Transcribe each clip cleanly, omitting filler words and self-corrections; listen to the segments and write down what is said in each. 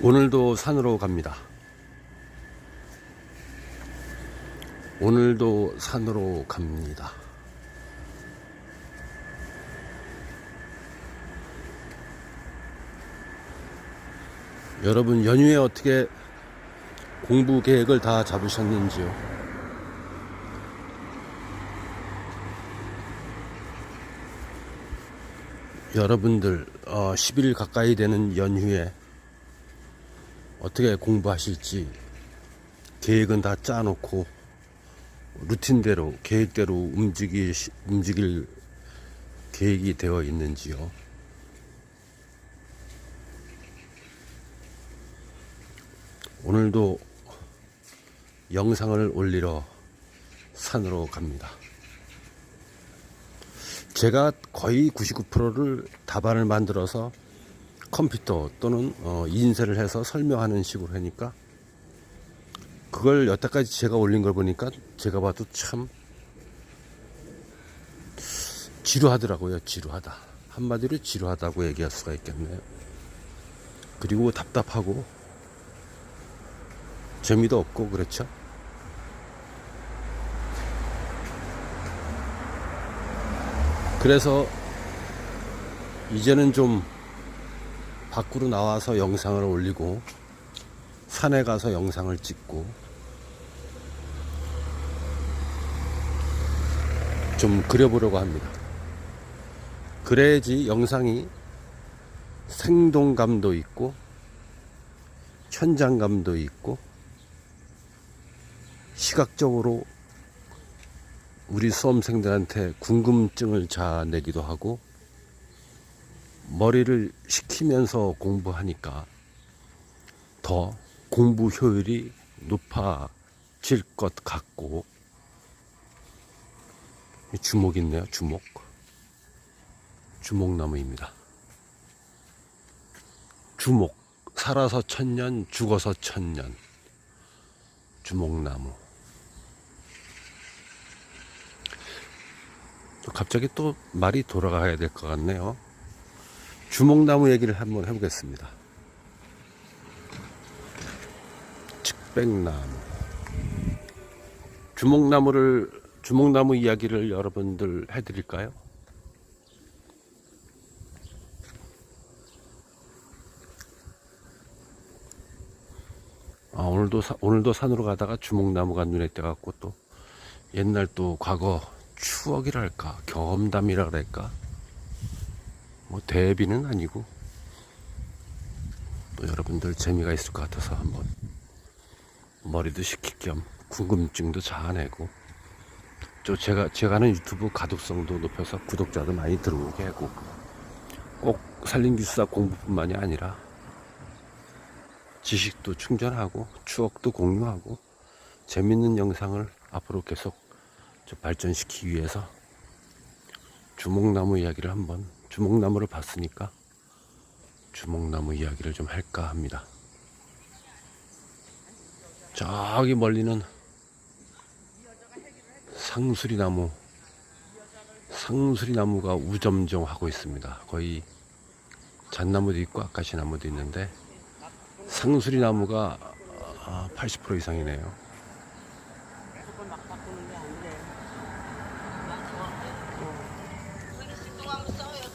오늘도 산으로 갑니다. 오늘도 산으로 갑니다. 여러분 연휴에 어떻게 공부 계획을 다 잡으셨는지요? 여러분들 10일 가까이 되는 연휴에 어떻게 공부하실지 계획은 다 짜놓고 루틴대로 계획대로 움직일 계획이 되어 있는지요? 오늘도 영상을 올리러 산으로 갑니다. 제가 거의 99%를 답안을 만들어서 컴퓨터 또는 인쇄를 해서 설명하는 식으로 하니까 그걸 여태까지 제가 올린 걸 보니까 제가 봐도 참 지루하더라고요. 지루하다. 한마디로 지루하다고 얘기할 수가 있겠네요. 그리고 답답하고 재미도 없고 그렇죠. 그래서 이제는 좀 밖으로 나와서 영상을 올리고 산에 가서 영상을 찍고 좀 그려보려고 합니다. 그래야지 영상이 생동감도 있고 현장감도 있고 시각적으로 우리 수험생들한테 궁금증을 자아내기도 하고 머리를 식히면서 공부하니까 더 공부 효율이 높아질 것 같고. 주목 있네요. 주목나무입니다. 주목, 살아서 1000년 죽어서 1000년. 주목나무. 갑자기 또 말이 돌아가야 될 것 같네요. 주목나무 얘기를 한번 해보겠습니다. 측백나무. 주목나무 이야기를 여러분들 해드릴까요? 오늘도 산으로 가다가 주목나무가 눈에 띄어갖고 또 옛날 또 과거 추억이랄까 경험담이라 그럴까 뭐 대비는 아니고 또 여러분들 재미가 있을 것 같아서 한번 머리도 식힐 겸 궁금증도 자아내고 또 제가 하는 유튜브 가독성도 높여서 구독자도 많이 들어오게 하고 꼭 산림기술사 공부뿐만이 아니라 지식도 충전하고 추억도 공유하고 재밌는 영상을 앞으로 계속 좀 발전시키기 위해서 주목나무 이야기를 한번 주목나무를 봤으니까 주목나무 이야기를 좀 할까 합니다. 저기 멀리는 상수리나무가 우점종하고 있습니다. 거의 잣나무도 있고 아카시나무도 있는데 상수리나무가 80% 이상이네요.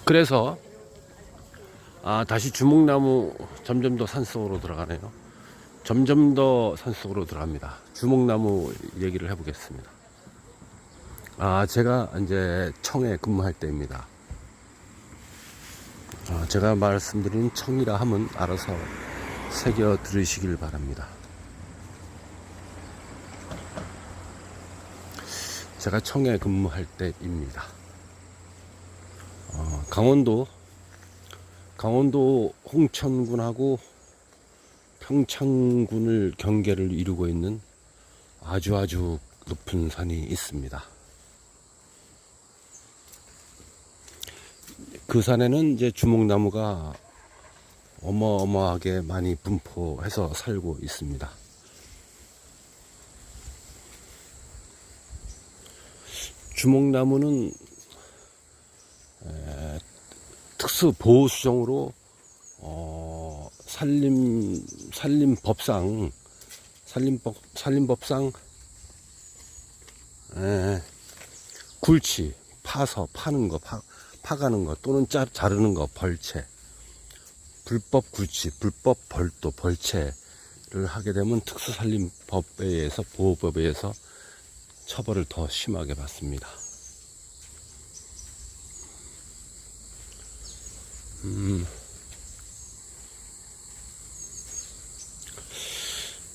그래서 다시 주목나무 점점 더 산속으로 들어가네요. 점점 더 산속으로 들어갑니다. 주목나무 얘기를 해보겠습니다. 제가 이제 청에 근무할 때입니다. 제가 말씀드린 청이라 하면 알아서 새겨 들으시길 바랍니다. 제가 청에 근무할 때입니다. 강원도 홍천군하고 평창군을 경계를 이루고 있는 아주 높은 산이 있습니다. 그 산에는 이제 주목나무가 어마어마하게 많이 분포해서 살고 있습니다. 주목나무는 특수 보호 수종으로 산림법상, 산림법상, 굴치, 파서, 파는 거, 파가는 거, 또는 자르는 거, 벌채. 불법 굴치, 불법 벌도, 벌채를 하게 되면 특수산림법에 의해서, 보호법에 의해서 처벌을 더 심하게 받습니다.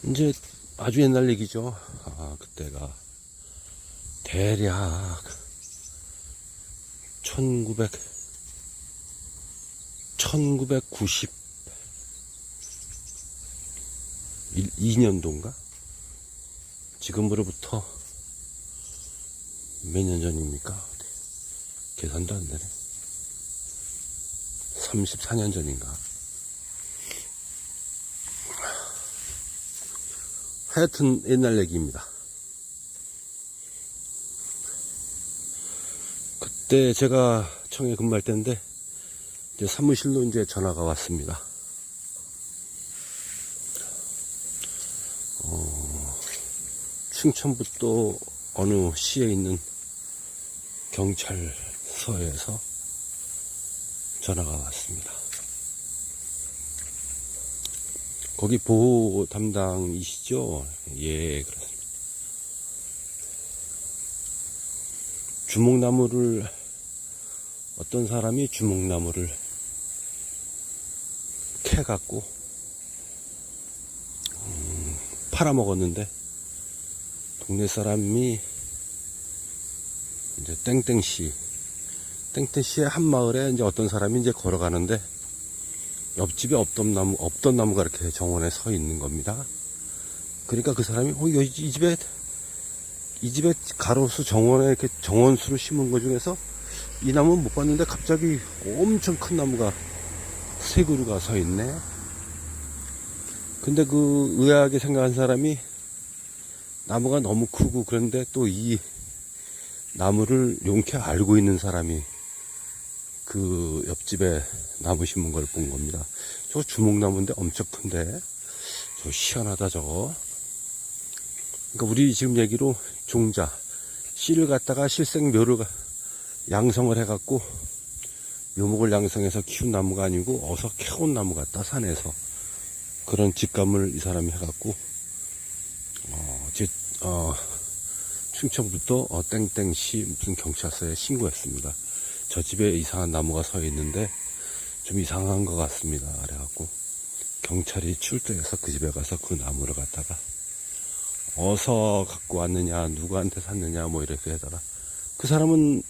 이제 아주 옛날 얘기죠. 그때가 대략 1992년도인가? 지금으로부터 몇 년 전입니까? 계산도 안 되네. 34년 전인가? 하여튼 옛날 얘기입니다. 그때 제가 청에 근무할 때인데 이제 사무실로 이제 전화가 왔습니다. 충청북도 어느 시에 있는 경찰서에서 전화가 왔습니다. 거기 보호 담당이시죠? 예, 그렇습니다. 주목나무를, 어떤 사람이 주목나무를 캐갖고 팔아먹었는데, 동네 사람이 이제 땡땡시의 한 마을에 이제 어떤 사람이 이제 걸어가는데, 옆집에 없던 나무가 이렇게 정원에 서 있는 겁니다. 그러니까 그 사람이, 이 집에 가로수 정원에 이렇게 정원수를 심은 것 중에서 이 나무는 못 봤는데 갑자기 엄청 큰 나무가 세 그루가 서 있네. 근데 그 의아하게 생각한 사람이, 나무가 너무 크고 그런데 또 이 나무를 용케 알고 있는 사람이 그 옆집에 나무 심은 걸 본 겁니다. 저거 주목나무인데 엄청 큰데, 저 희한하다 저거. 그러니까 우리 지금 얘기로 종자, 씨를 갖다가 실생묘를 양성을 해갖고 묘목을 양성해서 키운 나무가 아니고 어서 캐온 나무 같다, 산에서. 그런 직감을 이 사람이 해갖고 충청북도 땡땡시 무슨 경찰서에 신고했습니다. 저 집에 이상한 나무가 서 있는데 좀 이상한 것 같습니다. 그래갖고 경찰이 출동해서 그 집에 가서 그 나무를 갖다가 어서 갖고 왔느냐, 누구한테 샀느냐, 뭐 이렇게 하다가, 그 사람은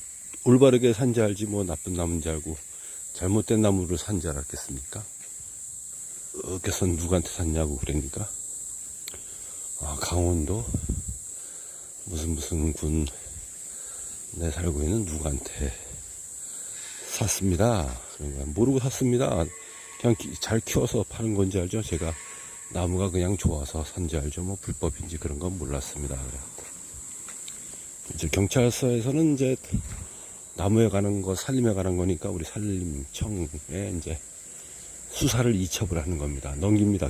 올바르게 산지 알지 뭐 나쁜 나무인지 알고 잘못된 나무를 산지 알았겠습니까? 그래서 누구한테 샀냐고 그러니까, 강원도 무슨 군 내 살고 있는 누구한테 샀습니다. 그러니까 모르고 샀습니다. 그냥 잘 키워서 파는 건지 알죠. 제가 나무가 그냥 좋아서 산지 알죠. 뭐 불법인지 그런 건 몰랐습니다. 그래갖고 이제 경찰서에서는 이제 나무에 관한 거, 산림에 관한 거니까 우리 산림청에 이제 수사를 이첩을 하는 겁니다. 넘깁니다.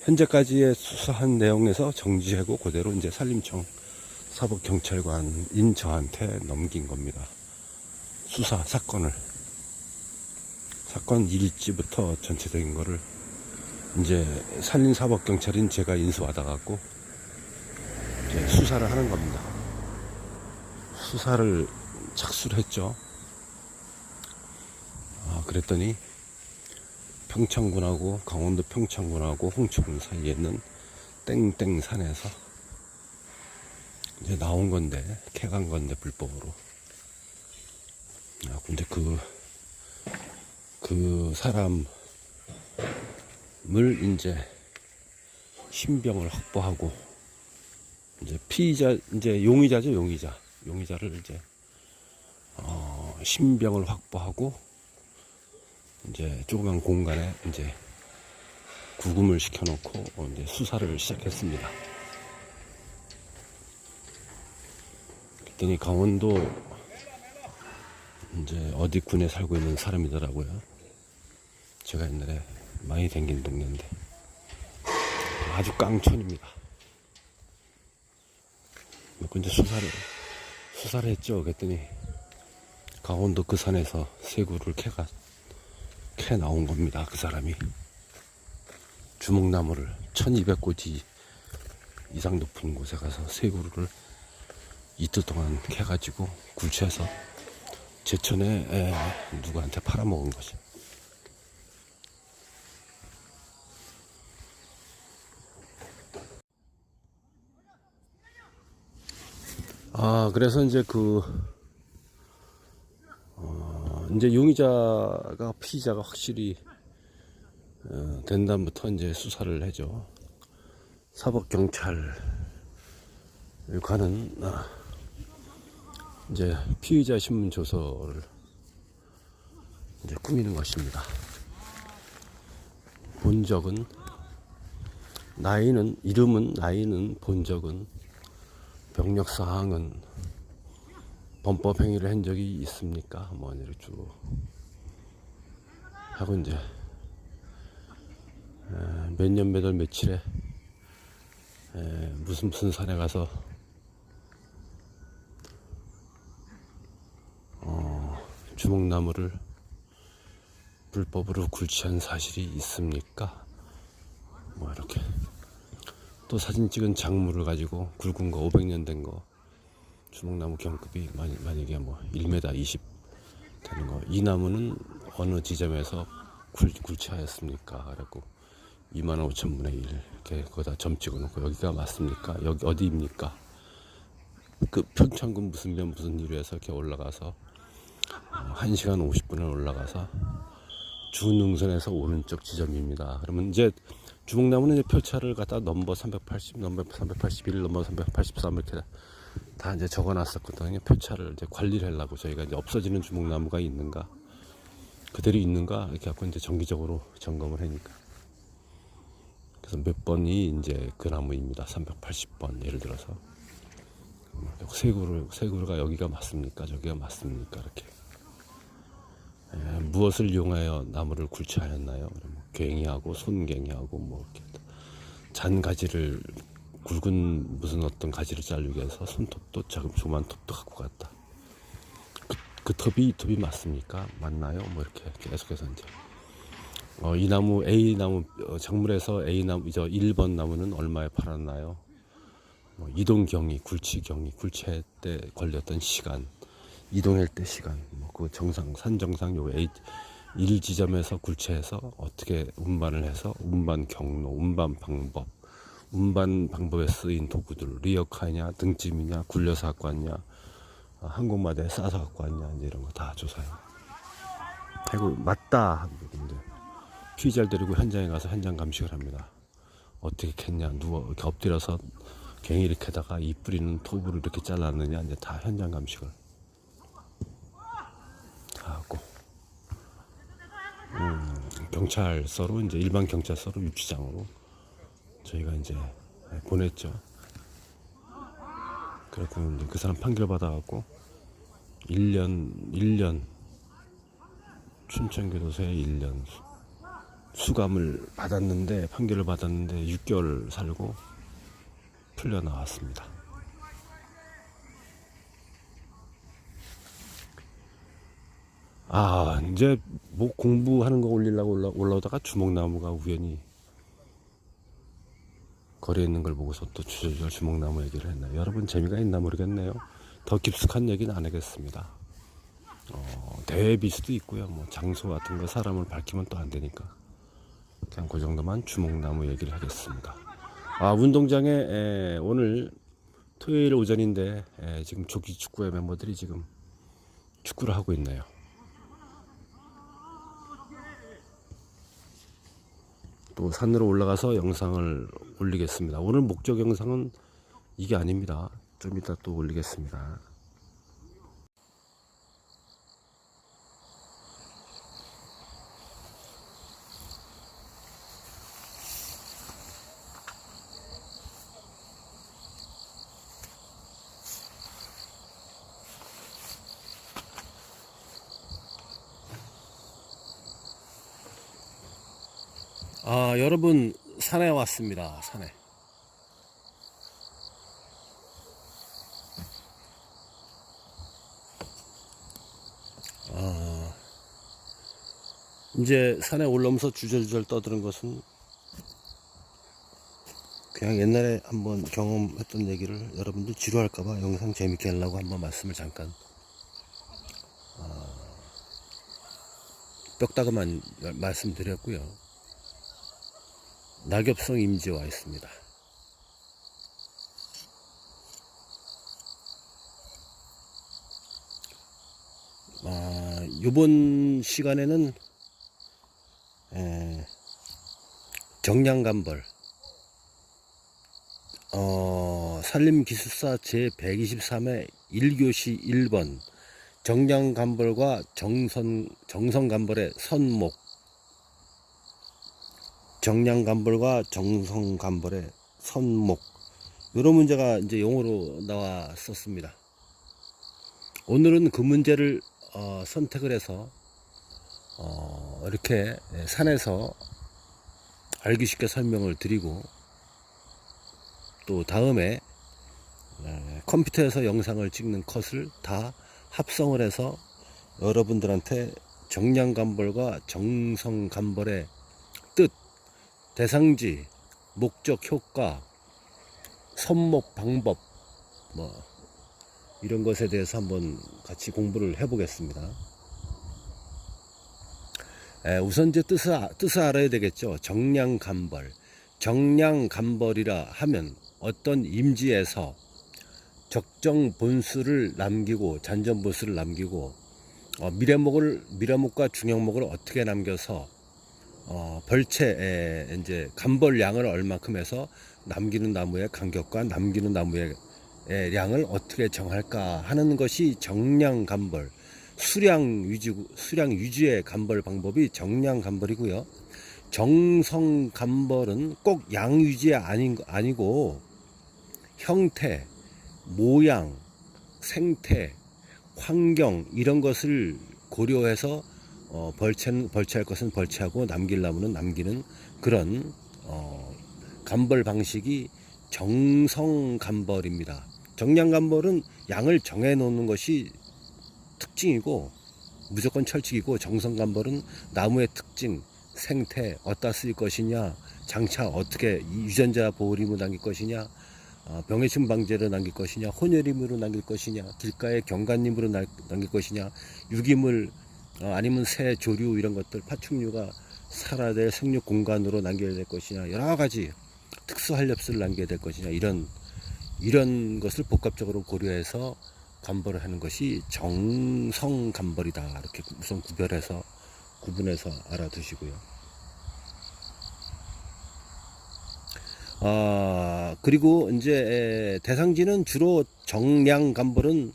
현재까지의 수사한 내용에서 정지하고 그대로 이제 산림청 사법경찰관인 저한테 넘긴 겁니다. 수사 사건 일지부터 전체적인 거를 이제 산림사법경찰인 제가 인수받아갖고 이제 수사를 하는 겁니다. 수사를 착수를 했죠. 그랬더니 평창군하고, 강원도 평창군하고 홍천군 사이에 있는 땡땡산에서 이제 나온 건데, 캐간 건데, 불법으로. 근데 그 사람을 이제 신병을 확보하고, 이제 피의자, 이제 용의자죠, 용의자를 이제 신병을 확보하고 이제 조그만 공간에 이제 구금을 시켜놓고 이제 수사를 시작했습니다. 그랬더니 강원도 이제 어디 군에 살고 있는 사람이더라고요. 제가 옛날에 많이 생긴 동네인데 아주 깡촌입니다. 이제 수사를 했죠. 그랬더니 강원도 그 산에서 쇠구를 캐 나온 겁니다. 그 사람이 주목나무를 1200고지 이상 높은 곳에 가서 쇠구를 이틀 동안 캐가지고 굴치해서 제천에 누구한테 팔아먹은 거지. 그래서 이제 이제 용의자가 피의자가 확실히 된 다음부터 이제 수사를 해죠. 사법경찰관은 이제 피의자 신문 조서를 이제 꾸미는 것입니다. 본적은 나이는 본적은 병력 사항은 범법 행위를 한 적이 있습니까? 뭐 이렇게 쭉 하고 이제 몇 년 몇 월 며칠에 무슨 산에 가서 주목나무를 불법으로 굴치한 사실이 있습니까? 뭐 이렇게 또 사진 찍은 작물을 가지고 굵은 거 500년 된 거 주목나무 경급이 만약에 뭐 1m 20 되는 거, 이 나무는 어느 지점에서 굴치하였습니까? 그래갖고 25,000분의 1 이렇게 거기다 점 찍어놓고 여기가 맞습니까? 여기 어디입니까? 그 평창군 무슨 일로 해서 이렇게 올라가서 1시간 50분을 올라가서 주능선에서 오른쪽 지점입니다. 그러면 이제 주목나무는 이제 표차를 갖다 넘버 380, 넘버 381, 넘버 383 이렇게 다 이제 적어놨었거든요. 표차를 이제 관리를 하려고 저희가 이제 없어지는 주목나무가 있는가, 그대로 있는가 이렇게 갖고 이제 정기적으로 점검을 하니까. 그래서 몇 번이 이제 그 나무입니다. 380번 예를 들어서 쇠구가 여기가 맞습니까? 저기가 맞습니까? 이렇게. 무엇을 이용하여 나무를 굴치하였나요? 괭이하고 손괭이하고 뭐 이렇게 잔가지를 굵은 무슨 어떤 가지를 자르기 위해서 손톱도 조그만 톱도 갖고 갔다. 그 톱이 이 톱이 맞습니까? 맞나요? 뭐 이렇게 계속해서 이제 이 나무 A 나무 작물에서 A 나무 저 1번 나무는 얼마에 팔았나요? 이동 경위, 굴치 경위, 굴치할 때 걸렸던 시간, 이동할 때 시간, 그 산 정상 요 A 1지점에서 굴치해서 어떻게 운반을 해서 운반 경로, 운반 방법에 쓰인 도구들, 리어카냐, 등짐이냐, 굴려서 갖고 왔냐, 항공마대에 싸서 갖고 왔냐, 이제 이런 거 다 조사해요. 그리고 맞다 하고 이제 피의자를 데리고 현장에 가서 현장 감식을 합니다. 어떻게 캤냐, 누워 이렇게 엎드려서 괭이를 캐다가 이 뿌리는 톱으로 이렇게 잘랐느냐, 이제 다 현장 감식을 다 하고, 경찰서로 이제 일반 경찰서로 유치장으로 저희가 이제 보냈죠. 그래서 이제 그 사람 판결 받아갖고 1년 춘천교도소에 1년 수감을 받았는데, 판결을 받았는데 6개월 살고 풀려 나왔습니다. 이제 뭐 공부하는 거 올리려고 올라오다가 주목나무가 우연히 거리에 있는 걸 보고서 또 주저주저 주목나무 얘기를 했나요? 여러분 재미가 있나 모르겠네요. 더 깊숙한 얘기는 안 하겠습니다. 대회비 수도 있고요. 뭐 장소 같은 거 사람을 밝히면 또 안 되니까 그냥 그 정도만 주목나무 얘기를 하겠습니다. 운동장에 오늘 토요일 오전인데 지금 조기 축구회 멤버들이 지금 축구를 하고 있네요. 또 산으로 올라가서 영상을 올리겠습니다. 오늘 목적 영상은 이게 아닙니다. 좀 이따 또 올리겠습니다. 여러분, 산에 왔습니다. 산에. 이제 산에 올라오면서 주절주절 떠드는 것은 그냥 옛날에 한번 경험했던 얘기를 여러분들 지루할까봐 영상 재밌게 하려고 한번 말씀을 잠깐 뼈다귀만 말씀드렸고요. 낙엽성 임지에 와 있습니다. 요번 시간에는 정량감벌 산림기술사 제123회 1교시 1번 정량감벌과 정성감벌의 선목, 정량감벌과 정성감벌의 선목, 이런 문제가 이제 용어로 나왔었습니다. 오늘은 그 문제를 선택을 해서 이렇게 산에서 알기 쉽게 설명을 드리고, 또 다음에 컴퓨터에서 영상을 찍는 컷을 다 합성을 해서 여러분들한테 정량감벌과 정성감벌의 뜻, 대상지, 목적, 효과, 선목 방법, 이런 것에 대해서 한번 같이 공부를 해 보겠습니다. 우선 이제 뜻을 알아야 되겠죠. 정량감벌. 정량감벌이라 하면 어떤 임지에서 적정 본수를 남기고, 잔전 본수를 남기고, 미래목과 중형목을 어떻게 남겨서 벌채에 이제 감벌량을 얼마큼 해서 남기는 나무의 간격과 남기는 나무의 량을 어떻게 정할까 하는 것이 정량감벌, 수량 유지의 감벌 방법이 정량감벌이고요. 정성감벌은 꼭 양 유지 아니고 형태, 모양, 생태, 환경 이런 것을 고려해서 벌채할 것은 벌채하고 남길 나무는 남기는 그런 감벌 방식이 정성감벌입니다. 정량감벌은 양을 정해 놓는 것이 특징이고 무조건 철칙이고, 정성감벌은 나무의 특징, 생태, 어디다 쓸 것이냐, 장차 어떻게 유전자 보호림으로 남길 것이냐, 병해충 방제로 남길 것이냐, 혼혈임으로 남길 것이냐, 길가의 경관림으로 남길 것이냐, 유기물 아니면 새, 조류 이런 것들, 파충류가 살아야 될 생육 공간으로 남겨야 될 것이냐, 여러 가지 특수 한렵수를 남겨야 될 것이냐, 이런 것을 복합적으로 고려해서 감벌을 하는 것이 정성감벌이다. 이렇게 우선 구분해서 알아두시고요. 그리고 이제 대상지는 주로 정량감벌은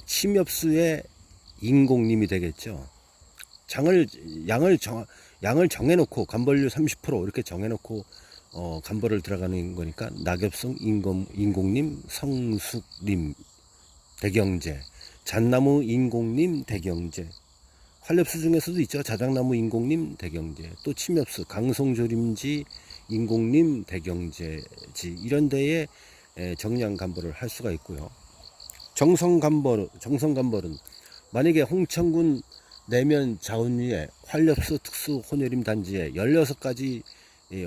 침엽수의 인공림이 되겠죠. 양을 정해놓고 감벌률 30% 이렇게 정해놓고 감벌을 들어가는 거니까 낙엽성 인공림, 성숙림, 대경제, 잣나무 인공림, 대경제, 활엽수 중에서도 있죠. 자작나무 인공림, 대경제, 또 침엽수, 강송조림지, 인공림, 대경제지, 이런 데에 정량감벌을 할 수가 있고요. 정성감벌은 만약에 홍천군 내면 자운리에 활엽수 특수 혼혈임 단지에 16가지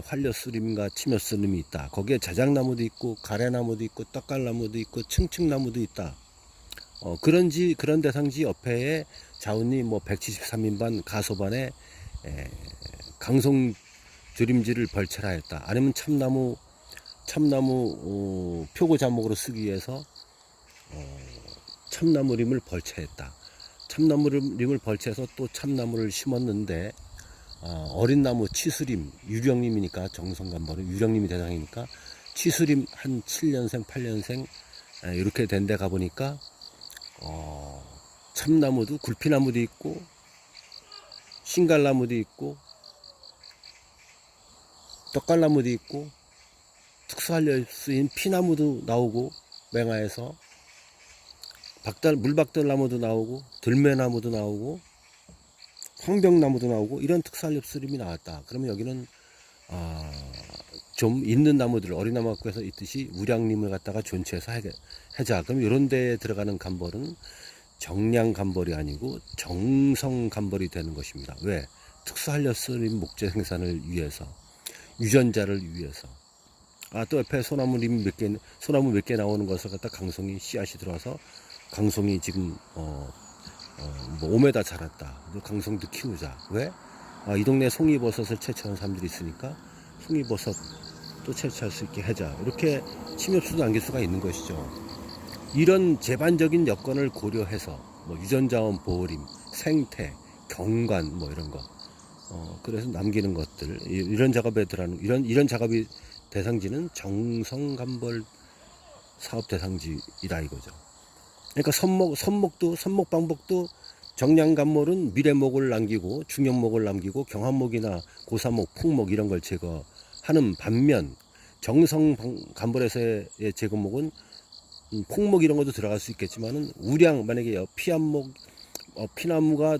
활엽수림과 침엽수림이 있다. 거기에 자작나무도 있고 가래나무도 있고 떡갈나무도 있고 층층나무도 있다. 그런 대상지 옆에 자운리 173인반 가소반에 강송 조림지를 벌채라 했다. 아니면 참나무 표고 자목으로 쓰기 위해서 참나무림을 벌채했다. 참나무림을 벌채해서 또 참나무를 심었는데 어린 나무 치수림, 유령림이니까, 정성감벌은 유령림이 대상이니까 치수림 한 7년생 8년생 이렇게 된 데 가보니까 참나무도, 굴피나무도 있고 신갈나무도 있고 떡갈나무도 있고 특수한렵수인 피나무도 나오고, 맹하에서 물박들나무도 나오고 들매나무도 나오고 황병나무도 나오고 이런 특수한렵수림이 나왔다. 그러면 여기는 좀 있는 나무들, 어린 나무 갖고 해서 있듯이 우량림을 갖다가 존치해서 해자. 그럼 이런 데에 들어가는 감벌은 정량 감벌이 아니고 정성 감벌이 되는 것입니다. 왜? 특수한렵수림 목재 생산을 위해서, 유전자를 위해서. 또 옆에 소나무 몇 개 나오는 것을 갖다 강송이 씨앗이 들어와서 강송이 지금 뭐 5m 자랐다. 강송도 키우자. 왜? 이 동네 송이버섯을 채취하는 사람들이 있으니까 송이버섯도 채취할 수 있게 하자. 이렇게 침엽수도 남길 수가 있는 것이죠. 이런 제반적인 여건을 고려해서 뭐 유전자원 보호림, 생태, 경관 뭐 이런 거. 그래서 남기는 것들 이런 작업에 들어가는 이런 작업이 대상지는 정성감벌 사업 대상지이다 이거죠. 그러니까 선목방복도 정량감몰은 미래목을 남기고 중형목을 남기고 경한목이나 고사목, 풍목 이런 걸 제거하는 반면 정성감벌에서의 제거목은 폭목 이런 것도 들어갈 수 있겠지만은 우량 만약에 피암목 피나무가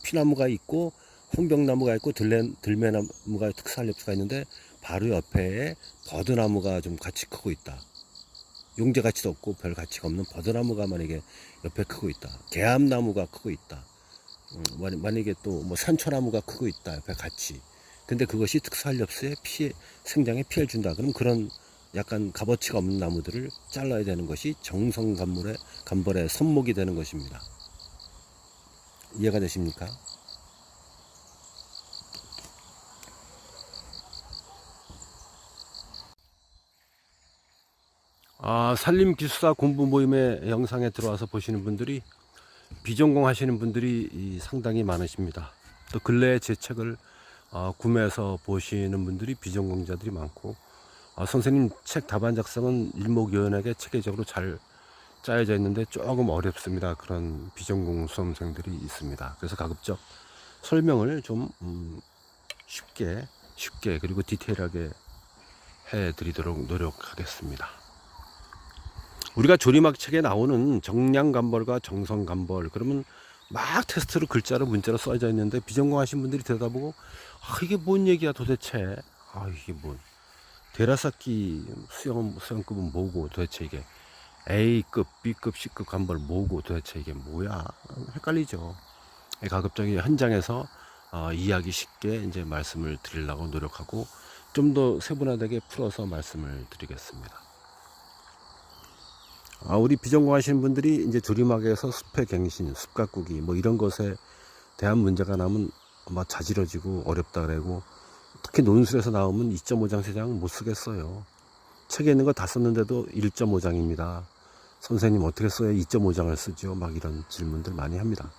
피나무가 있고 홍병나무가 있고 들매나무가 특수한렵수가 있는데 바로 옆에 버드나무가 좀 같이 크고 있다. 용재 가치도 없고 별 가치가 없는 버드나무가 만약에 옆에 크고 있다. 개암나무가 크고 있다. 만약에 또 뭐 산초나무가 크고 있다. 옆에 같이. 근데 그것이 특수한렵수의 생장에 피해를 준다. 그럼 그런 약간 값어치가 없는 나무들을 잘라야 되는 것이 정성감벌의 선목이 되는 것입니다. 이해가 되십니까? 산림기술사 공부 모임의 영상에 들어와서 보시는 분들이 비전공 하시는 분들이 상당히 많으십니다. 또 근래에 제 책을 구매해서 보시는 분들이 비전공자들이 많고 선생님 책 답안 작성은 일목요연하게 체계적으로 잘 짜여져 있는데 조금 어렵습니다. 그런 비전공 수험생들이 있습니다. 그래서 가급적 설명을 좀 쉽게 그리고 디테일하게 해드리도록 노력하겠습니다. 우리가 조리막 책에 나오는 정량감벌과 정성감벌 그러면 막 테스트로 글자로 문자로 써져 있는데 비전공 하신 분들이 들여다보고 이게 뭔 얘기야 도대체. 이게 뭔 데라사키 수영급은 뭐고 도대체 이게 A급, B급, C급 감벌 뭐고 도대체 이게 뭐야. 헷갈리죠. 가급적이 현장에서 이해하기 쉽게 이제 말씀을 드리려고 노력하고 좀 더 세분화되게 풀어서 말씀을 드리겠습니다. 우리 비전공 하시는 분들이 이제 조리막에서 숲의 갱신, 숲 가꾸기 뭐 이런 것에 대한 문제가 나오면 막 자지러지고 어렵다 그러고 특히 논술에서 나오면 2.5장, 3장 못 쓰겠어요. 책에 있는 거 다 썼는데도 1.5장입니다. 선생님 어떻게 써야 2.5장을 쓰죠? 막 이런 질문들 많이 합니다.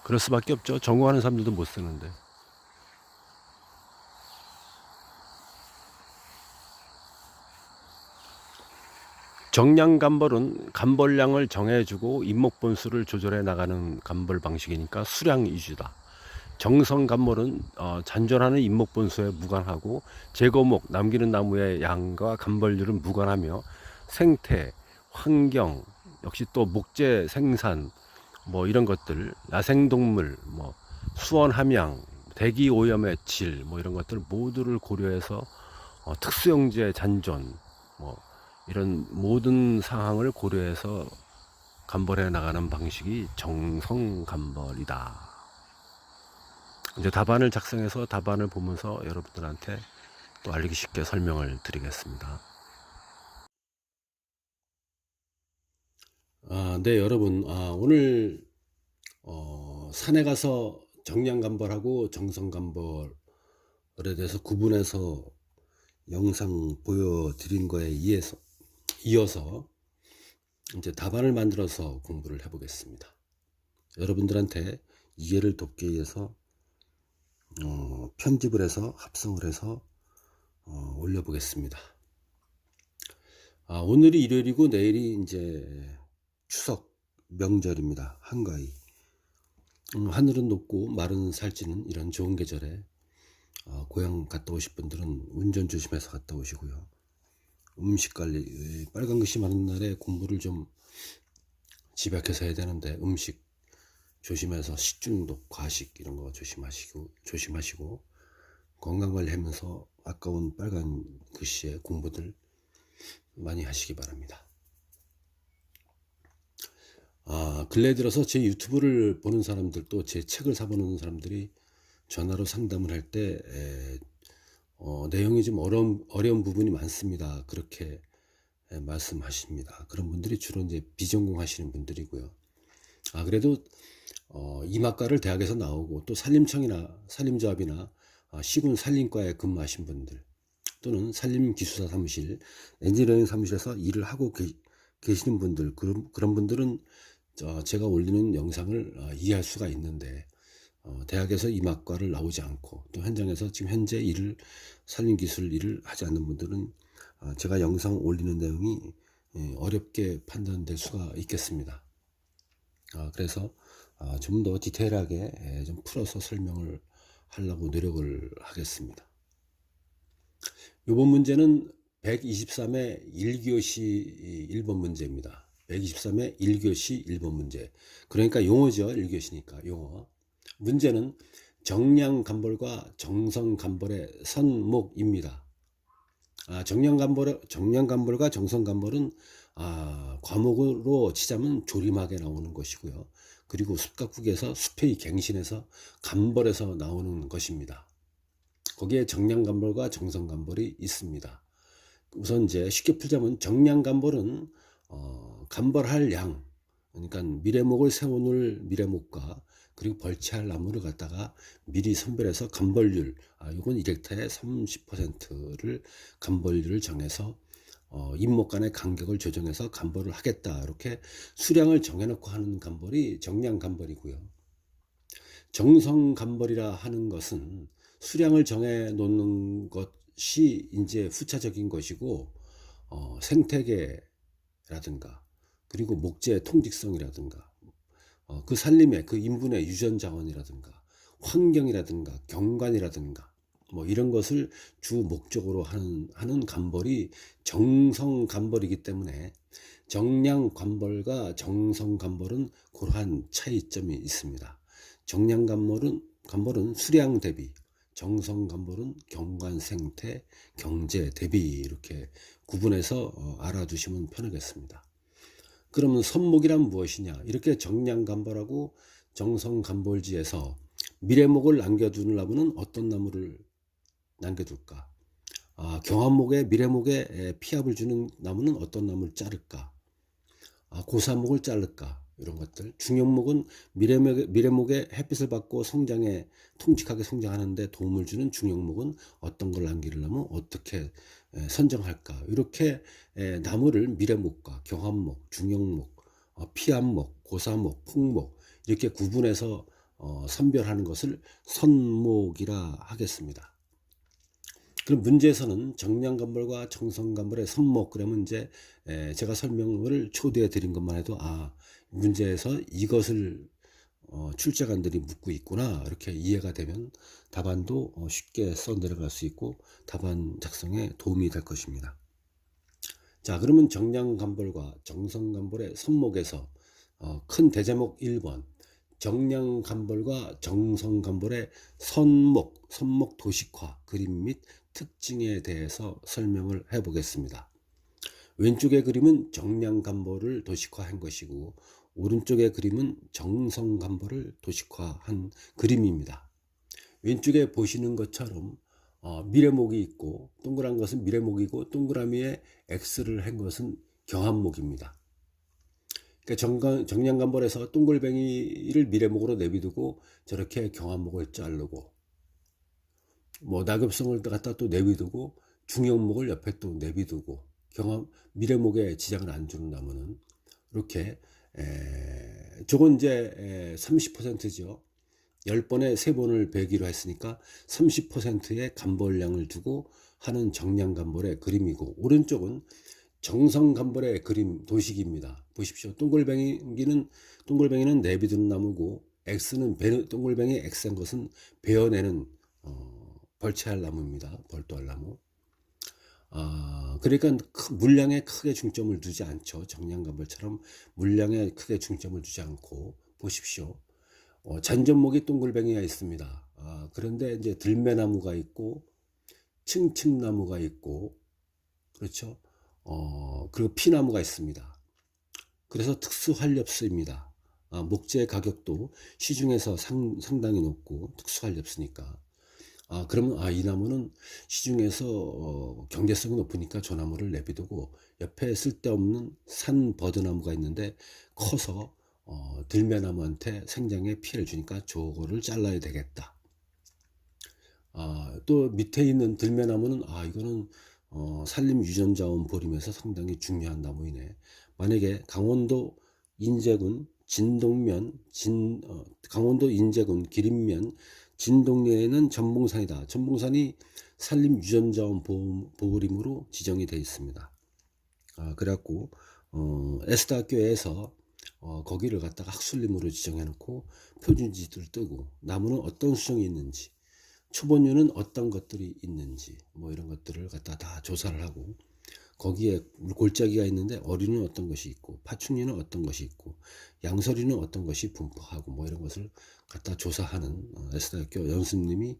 그럴 수밖에 없죠. 전공하는 사람들도 못 쓰는데. 정량감벌은 감벌량을 정해주고 인목본수를 조절해 나가는 감벌 방식이니까 수량 위주다. 정성감벌은 잔존하는 인목본수에 무관하고 제거목, 남기는 나무의 양과 감벌률은 무관하며 생태, 환경, 역시 또 목재 생산 뭐 이런 것들, 야생동물, 뭐 수원 함양, 대기 오염의 질 뭐 이런 것들 모두를 고려해서 특수용지의 잔존 뭐 이런 모든 상황을 고려해서 감벌해 나가는 방식이 정성감벌이다. 이제 답안을 작성해서 답안을 보면서 여러분들한테 또 알리기 쉽게 설명을 드리겠습니다. 네, 여러분. 오늘 산에 가서 정량감벌하고 정성감벌에 대해서 구분해서 영상 보여드린 거에 이어서 이제 답안을 만들어서 공부를 해보겠습니다. 여러분들한테 이해를 돕기 위해서 편집을 해서 합성을 해서 올려보겠습니다. 오늘이 일요일이고 내일이 이제 추석 명절입니다. 한가위. 하늘은 높고 마른 살찌는 이런 좋은 계절에 고향 갔다 오실 분들은 운전 조심해서 갔다 오시고요. 음식 관리, 빨간 글씨 많은 날에 공부를 좀 집약해서 해야 되는데 음식 조심해서 식중독, 과식 이런 거 조심하시고 건강관리하면서 아까운 빨간 글씨의 공부들 많이 하시기 바랍니다. 근래 들어서 제 유튜브를 보는 사람들, 또 제 책을 사보는 사람들이 전화로 상담을 할 때 내용이 좀 어려운 부분이 많습니다. 그렇게 말씀하십니다. 그런 분들이 주로 이제 비전공 하시는 분들이고요. 그래도 이마과를 대학에서 나오고 또 산림청이나 산림조합이나 시군 산림과에 근무하신 분들, 또는 산림기술사 사무실, 엔지니어링 사무실에서 일을 하고 계시는 분들, 그런 분들은 제가 올리는 영상을 이해할 수가 있는데, 대학에서 이마과를 나오지 않고 또 현장에서 지금 현재 산림기술 일을 하지 않는 분들은 제가 영상 올리는 내용이 어렵게 판단될 수가 있겠습니다. 그래서 좀 더 디테일하게 좀 풀어서 설명을 하려고 노력을 하겠습니다. 이번 문제는 123의 1교시 1번 문제입니다. 123의 1교시 1번 문제. 그러니까 용어죠. 1교시니까 용어. 문제는 정량감벌과 정성감벌의 선목입니다. 정량감벌과 정성감벌은 과목으로 치자면 조림학에 나오는 것이고요. 그리고 숲가국에서 숲의 갱신에서 감벌에서 나오는 것입니다. 거기에 정량감벌과 정성감벌이 있습니다. 우선 이제 쉽게 풀자면 정량감벌은 감벌할 양, 그러니까 미래목을 세워놓을 미래목과 그리고 벌채할 나무를 갖다가 미리 선별해서 감벌률, 이건 1헥타에 30%를 감벌률을 정해서 잎목 간의 간격을 조정해서 감벌을 하겠다, 이렇게 수량을 정해놓고 하는 감벌이 정량감벌이고요. 정성감벌이라 하는 것은 수량을 정해 놓는 것이 이제 후차적인 것이고, 생태계라든가 그리고 목재의 통직성이라든가 그 산림의 그 인분의 유전자원이라든가 환경이라든가 경관이라든가 뭐 이런 것을 주 목적으로 하는 감벌이 정성감벌이기 때문에 정량감벌과 정성감벌은 그러한 차이점이 있습니다. 정량감벌은 수량 대비, 정성감벌은 경관 생태 경제 대비, 이렇게 구분해서 알아두시면 편하겠습니다. 그러면 선목이란 무엇이냐? 이렇게 정량감벌하고 정성감벌지에서 미래목을 남겨두려면 어떤 나무를 남겨둘까? 경합목에 미래목에 피합을 주는 나무는 어떤 나무를 자를까? 고사목을 자를까? 이런 것들. 중형목은 미래목에 햇빛을 받고 통직하게 성장하는데 도움을 주는 중형목은 어떤 걸 남기려면 어떻게 선정할까? 이렇게 나무를 미래목과 경합목, 중형목, 피합목, 고사목, 풍목 이렇게 구분해서 선별하는 것을 선목이라 하겠습니다. 그럼 문제에서는 정량감벌과 정성감벌의 선목, 그러면 이제 제가 설명을 초대해 드린 것만 해도 문제에서 이것을 출제관들이 묻고 있구나, 이렇게 이해가 되면 답안도 쉽게 써 내려갈 수 있고 답안 작성에 도움이 될 것입니다. 자, 그러면 정량감벌과 정성감벌의 선목에서 큰 대제목 1번 정량감벌과 정성감벌의 선목 도식화 그림 및 특징에 대해서 설명을 해 보겠습니다. 왼쪽의 그림은 정량감벌을 도식화한 것이고 오른쪽의 그림은 정성감벌을 도식화한 그림입니다. 왼쪽에 보시는 것처럼 미래목이 있고 동그란 것은 미래목이고 동그라미에 X를 한 것은 경합목입니다. 그러니까 정량감벌에서 동글뱅이를 미래목으로 내비두고 저렇게 경합목을 자르고 뭐 낙엽성을 갖다 또 내비두고 중형목을 옆에 또 내비두고 미래목에 지장을 안 주는 나무는 이렇게 저건 이제 30%죠. 10번에 3번을 베기로 했으니까 30%의 감벌량을 두고 하는 정량감벌의 그림이고, 오른쪽은 정성감벌의 그림 도식입니다. 보십시오. 동글뱅이는 내비두는 나무고 X는 동글뱅이 X한 것은 베어내는 벌채할 나무입니다. 벌도할 나무. 그러니까 물량에 크게 중점을 두지 않죠. 정량감벌처럼 물량에 크게 중점을 두지 않고, 보십시오. 잔전목이 동글뱅이가 있습니다. 그런데 이제 들매나무가 있고 층층나무가 있고, 그렇죠. 그리고 피나무가 있습니다. 그래서 특수활렵수입니다. 목재 가격도 시중에서 상당히 높고 특수활렵수니까. 그러면 이 나무는 시중에서 경제성이 높으니까 저 나무를 내비두고 옆에 쓸데없는 산 버드나무가 있는데 커서 들매나무한테 생장에 피해를 주니까 저거를 잘라야 되겠다. 또 밑에 있는 들매나무는 이거는 산림 유전자원 보림에서 상당히 중요한 나무이네. 만약에 강원도 인제군 진동면 강원도 인제군 기린면 진동리에는 전봉산이다. 전봉산이 산림 유전자원 보림으로 지정이 되어 있습니다. 그래갖고 에스다 학교에서 거기를 갖다가 학술림으로 지정해 놓고 표준지들 뜨고 나무는 어떤 수정이 있는지 초본류는 어떤 것들이 있는지 뭐 이런 것들을 갖다 다 조사를 하고 거기에 골짜기가 있는데 어류는 어떤 것이 있고 파충류는 어떤 것이 있고 양서류는 어떤 것이 분포하고 뭐 이런 것을 갖다 조사하는 에스다학교 연수님이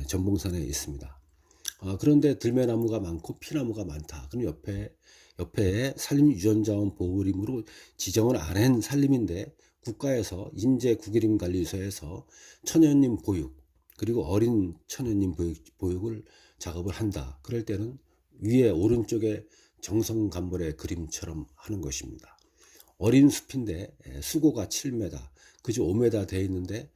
전봉산에 있습니다. 그런데 들매나무가 많고 피나무가 많다. 그럼 옆에 산림유전자원 보호림으로 지정을 안 한 산림인데 국가에서 인제국유림관리소에서 천연림 보육 그리고 어린 천연림 보육을 작업을 한다. 그럴 때는 위에 오른쪽에 정성감벌의 그림처럼 하는 것입니다. 어린 숲인데 수고가 7m, 그저 5m 되어 있는데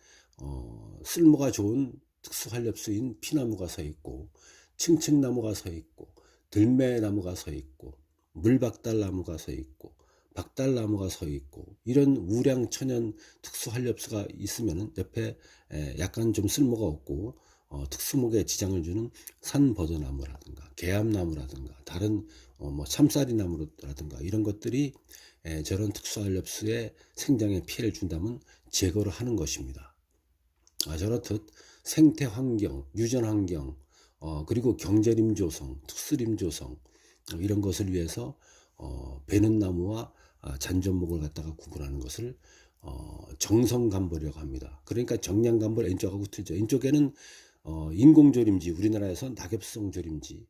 쓸모가 좋은 특수활렵수인 피나무가 서 있고 층층나무가 서 있고 들매나무가 서 있고 물박달나무가 서 있고 박달나무가 서 있고 이런 우량천연 특수활렵수가 있으면 옆에 약간 좀 쓸모가 없고 특수목에 지장을 주는 산버드나무라든가 개암나무라든가 다른 뭐 참쌀이나무라든가 이런 것들이 저런 특수활렵수에 생장에 피해를 준다면 제거를 하는 것입니다. 저렇듯 생태환경, 유전환경, 그리고 경제림 조성, 특수림 조성 이런 것을 위해서 베는 나무와 잔전목을 갖다가 구분하는 것을 정성감벌이라고 합니다. 그러니까 정량감벌 왼쪽하고 틀죠. 왼쪽에는 인공조림지, 우리나라에서 낙엽성 조림지,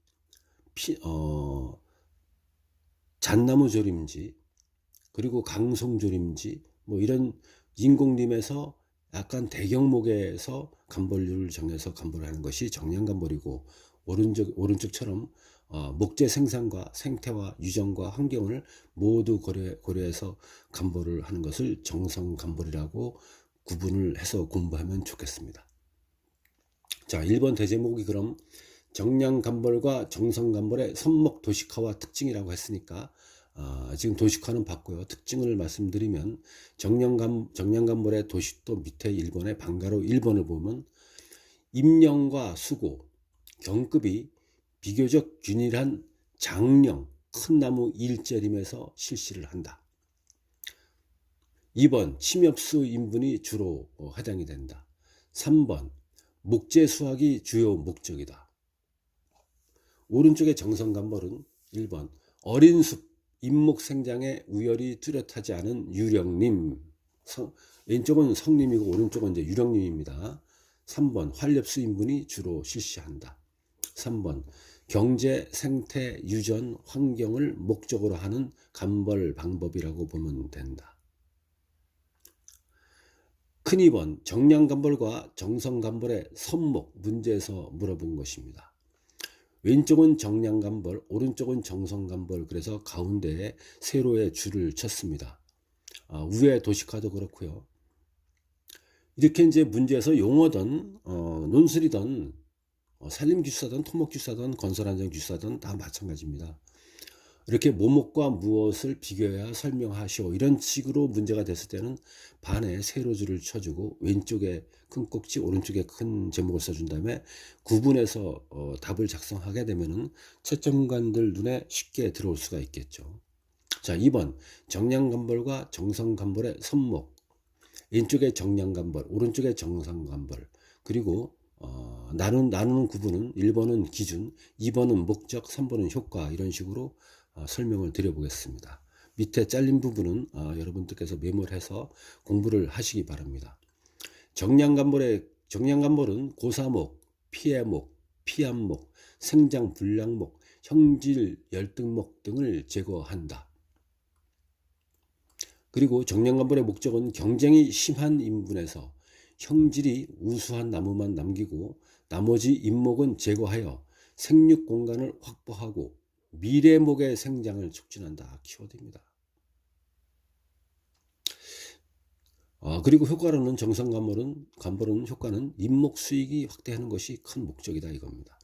잣나무 조림지, 그리고 강송조림지, 뭐 이런 인공림에서 약간 대경목에서 감벌률을 정해서 감벌하는 것이 정량감벌이고, 오른쪽처럼 목재 생산과 생태와 유전과 환경을 모두 고려해서 감벌을 하는 것을 정성감벌이라고 구분을 해서 공부하면 좋겠습니다. 자, 1번 대제목이 그럼 정량감벌과 정성감벌의 선목 도식화와 특징이라고 했으니까 지금 도식화는 봤고요. 특징을 말씀드리면 정량감벌의 도식도 밑에 1번에 방가로 1번을 보면 임령과 수고, 경급이 비교적 균일한 장령, 큰 나무 일제림에서 실시를 한다. 2번 침엽수 인분이 주로 해당이 된다. 3번 목재 수확이 주요 목적이다. 오른쪽의 정성감벌은 1번 어린 숲, 인목 생장에 우열이 뚜렷하지 않은 유령림, 왼쪽은 성림이고 오른쪽은 이제 유령림입니다. 3번 활렵수 인분이 주로 실시한다. 3번 경제, 생태, 유전, 환경을 목적으로 하는 감벌 방법이라고 보면 된다. 큰 2번 정량감벌과 정성감벌의 선목 문제에서 물어본 것입니다. 왼쪽은 정량감벌, 오른쪽은 정성감벌, 그래서 가운데에 세로의 줄을 쳤습니다. 위에 도식화도 그렇고요. 이렇게 이제 문제에서 용어든 논술이든 산림기술사든 토목기술사든 건설안전기술사든 다 마찬가지입니다. 이렇게 뭐뭇과 무엇을 비교해야 설명하시오 이런 식으로 문제가 됐을 때는 반에 세로줄을 쳐주고 왼쪽에 큰 꼭지 오른쪽에 큰 제목을 써준 다음에 구분해서 답을 작성하게 되면은 채점관들 눈에 쉽게 들어올 수가 있겠죠. 자, 2번 정량감벌과 정성감벌의 선목, 왼쪽에 정량감벌 오른쪽에 정성감벌, 그리고 나누는 구분은 1번은 기준, 2번은 목적, 3번은 효과, 이런 식으로 설명을 드려보겠습니다. 밑에 잘린 부분은 여러분들께서 메모를 해서 공부를 하시기 바랍니다. 정량간벌은 고사목, 피해목, 피암목, 생장 불량목, 형질 열등목 등을 제거한다. 그리고 정량간벌의 목적은 경쟁이 심한 인분에서 형질이 우수한 나무만 남기고 나머지 잎목은 제거하여 생육 공간을 확보하고 미래목의 생장을 촉진한다. 키워드입니다. 그리고 효과로는 정성간벌은 효과는 잎목 수익이 확대하는 것이 큰 목적이다 이겁니다.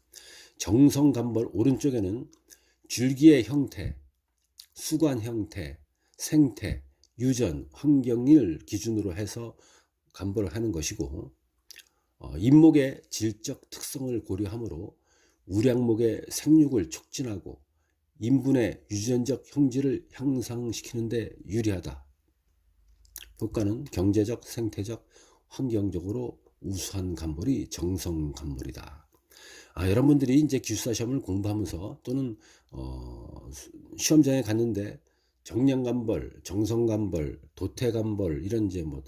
정성간벌 오른쪽에는 줄기의 형태, 수관 형태, 생태, 유전, 환경을 기준으로 해서 간벌을 하는 것이고 잎목의 질적 특성을 고려하므로 우량목의 생육을 촉진하고 인분의 유전적 형질을 향상시키는 데 유리하다. 효과는 경제적, 생태적, 환경적으로 우수한 간벌이 정성간벌이다. 여러분들이 이제 기숙사 시험을 공부하면서 또는 시험장에 갔는데 정량간벌, 정성간벌, 도태간벌 이런 이제 뭐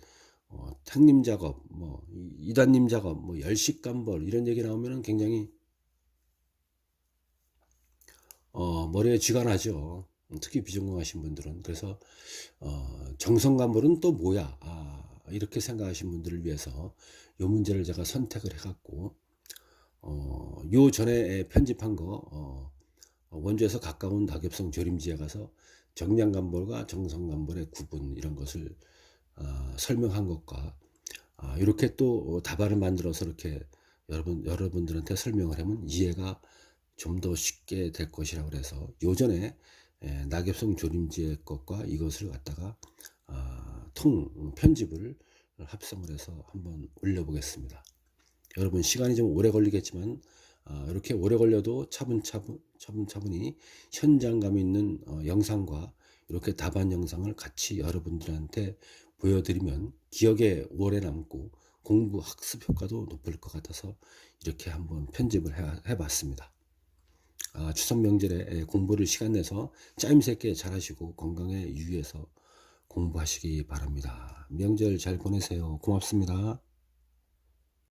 탕림 작업, 뭐 이단님 작업, 뭐 열식간벌 이런 얘기 나오면은 굉장히 머리에 쥐가 나죠. 특히 비전공하신 분들은. 그래서 정성간벌은 또 뭐야? 이렇게 생각하신 분들을 위해서 이 문제를 제가 선택을 해갖고 요 전에 편집한 거 원주에서 가까운 낙엽성 조림지에 가서 정량간벌과 정성간벌의 구분 이런 것을 설명한 것과 이렇게 또 답안을 만들어서 이렇게 여러분들한테 설명을 하면 이해가 좀 더 쉽게 될 것이라고 그래서 요전에 낙엽성 조림지의 것과 이것을 갖다가 편집을 합성을 해서 한번 올려보겠습니다. 여러분 시간이 좀 오래 걸리겠지만 이렇게 오래 걸려도 차분히 현장감 있는 영상과 이렇게 답안 영상을 같이 여러분들한테 보여드리면 기억에 오래 남고 공부 학습 효과도 높을 것 같아서 이렇게 한번 편집을 해봤습니다. 추석 명절에 공부를 시간 내서 짜임새 있게 잘하시고 건강에 유의해서 공부하시기 바랍니다. 명절 잘 보내세요. 고맙습니다.